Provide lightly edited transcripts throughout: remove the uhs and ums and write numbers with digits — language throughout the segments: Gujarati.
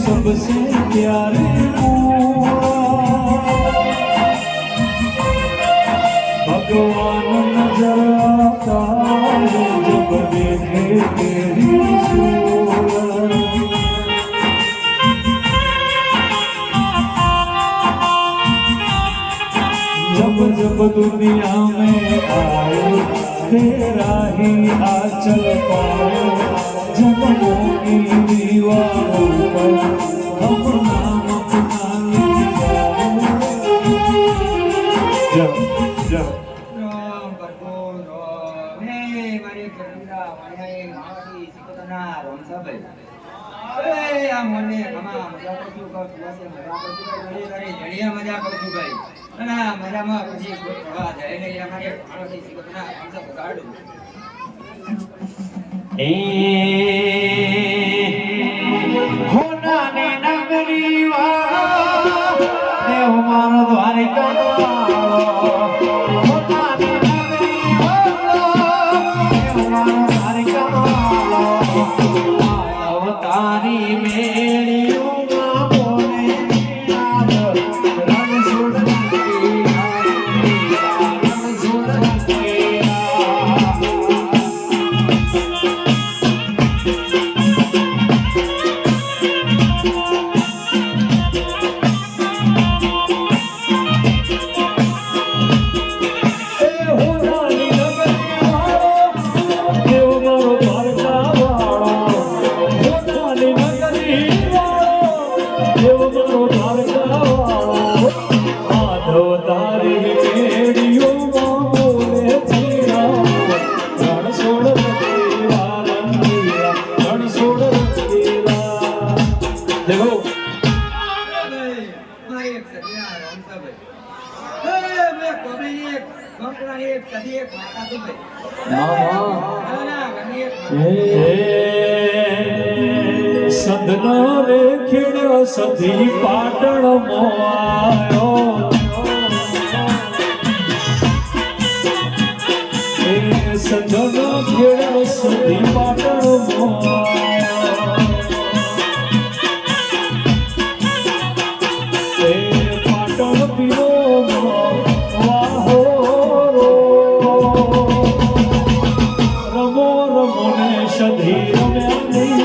सबसे प्यारे भगवान नजर आता है जब देखे तेरी सूरत। जब जब दुनिया में आए तेरा ही आंचल पाए जन्मों की दीवारों पर हम नाम अपना लिख जाए। जब राम भगवान हे मारी चंद्रा मारी मावती सिकतना राम सब ए आ મને ખમા મજા કરશું કો સુવાસે મજા કરશું કો જોડી કરી જડિયા મજા કરશું ભાઈ અને મજામાં પછી ગોઠવા જાય ને અમારે માવતી સિકतना રામ सब ગાડું ए होना ने नगरी वाला देव मारो द्वारिका वाला होना ने नगरी वाला देव मारो द्वारिका वाला अवतारी मेलियों ना बोले याद रण छोड़ સદનો રે ખેડ્યો સધી પાટણ મોયો સજનો ખેડ્યો સધી પાટણ મોયો પાટણ પીરો વાહો રમો રમો ને સધી રમ્યા નહીં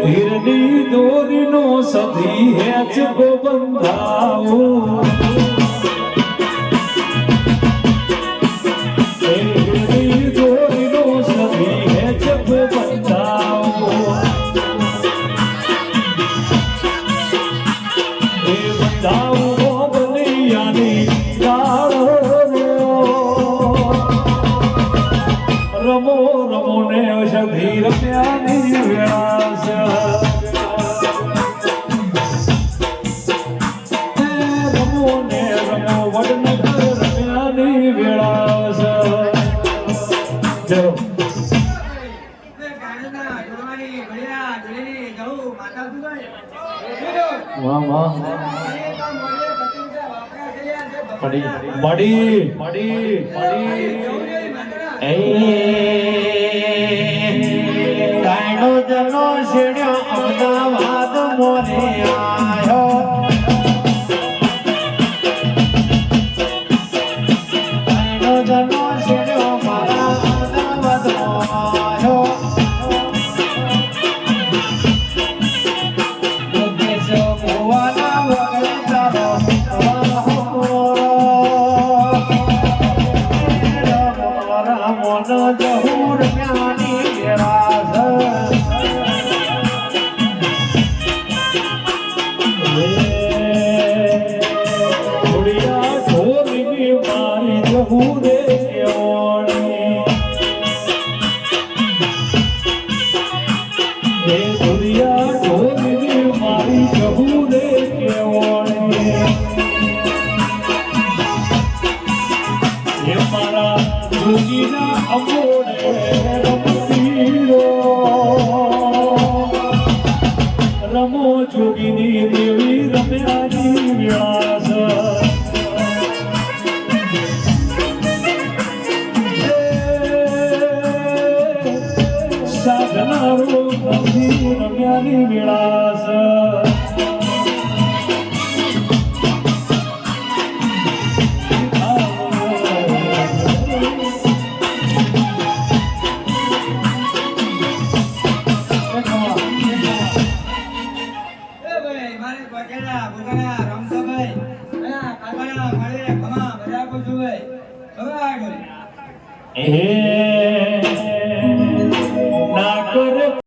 હિરડી દોરીનો સધી હેચ ગો બંધાવો હિરડી દોરીનો સધી હેચ ગો બંધાવો એ બંધાવો બનિયાની દાળ રમો રમો ને સધી રમ્યાની વેળાસ રમો ને રમો વડનગર રમ્યાની વેળાસ ચલો ગાડીના જોવાની ભળ્યા જોડેલી જવું માતા સુધાય વાહ વાહ એ તો મોડે બચીને વાપરા થયા છે મડી મડી મડી મડી એ ગાયનો જનો શેડ્યો અમદાવાદ મોરે આયો ગાયનો જનો શેડ્યો મારા અમદાવાદ આયો દેશો ભુવાના વગર તારો મોન જહુર જ્ઞાની વિરાજ ઘોડિયા ઢોરની મારી જહુરે કેવણી હે ઘોડિયા ઢોરની મારી જહુરે કેવણી હે મારા જોગીના અમોડે રમતીરો રમો જોગીની દેવી રમ્યાની વિલાસ સાધનારો નથી રમ્યાની વિલાસ એ ભાઈ મારે બગેડા બુગડા રમસભાઈ આ કાગડા મળે ઘણા બધા પૂછું ભાઈ હવે આગળ હે